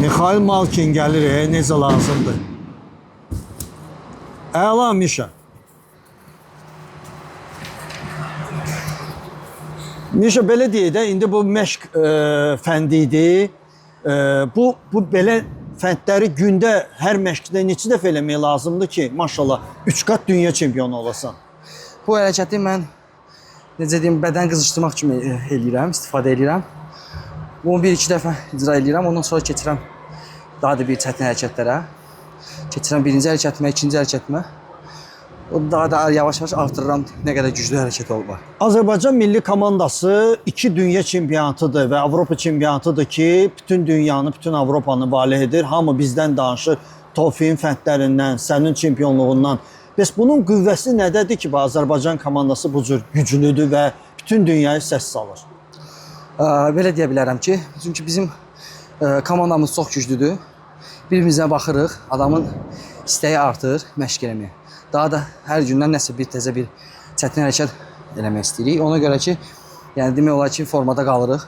Mikhail Malkin gəlir, necə lazımdır. Əla Mişa. Mişa belə deyək də, indi bu məşq fəndi idi. Bu belə fəndləri gündə hər məşqdə neçə dəfə eləmək lazımdır ki, maşallah 3 qat dünya çempionu olasan. Bu hərəkəti mən necə deyim, bədən qızışdırmaq kimi eləyirəm, istifadə eləyirəm. Bunu 1-2 dəfə icra eləyirəm, ondan sonra keçirəm daha da bir çətin hərəkətlərə. Keçirəm birinci hərəkətimə, ikinci hərəkətimə. O daha da yavaş-yavaş artırıram nə qədər güclü hərəkət olur. Azərbaycan milli komandası 2 dünya çempionatıdır və Avropa çempionatıdır ki, bütün dünyanı, bütün Avropanı valeh edir. Hamı bizdən danışır, Tofiqin fəndlərindən, sənin çempionluğundan. Bəs bunun qüvvəsi nədədir ki, Azərbaycan komandası bu cür güclüdür və bütün dünyayı səs salır? Belə deyə bilərəm ki, çünki bizim komandamız çox güclüdür. Bir-birimizə baxırıq, adamın istəyi artır məşq eləməyə. Daha da hər gündən nəsə bir təzə bir çətin hərəkət eləmək istəyirik. Ona görə ki, yəni demək olar ki, formada qalırıq.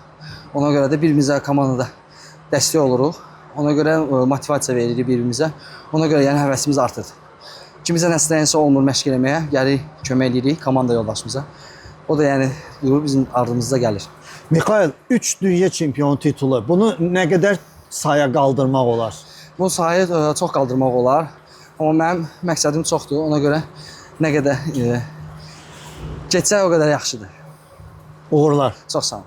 Ona görə də bir-birimizə komandada dəstək oluruq. Ona görə motivasiya veririk bir-birimizə. Ona görə yəni həvəsimiz artır. Kimizə nəsə olmur məşq eləməyə, gəlirik, kömək eləyirik komanda yoldaşımıza. O da yəni durur bizim ardımızda gəlir. Mikhail, 3 dünya çempionu titulu. Bunu nə qədər saya qaldırmaq olar? Bu sayı çox qaldırmaq olar. Amma mənim məqsədim çoxdur. Ona görə nə qədər keçsə o qədər yaxşıdır. Uğurlar. Çox sağ olun.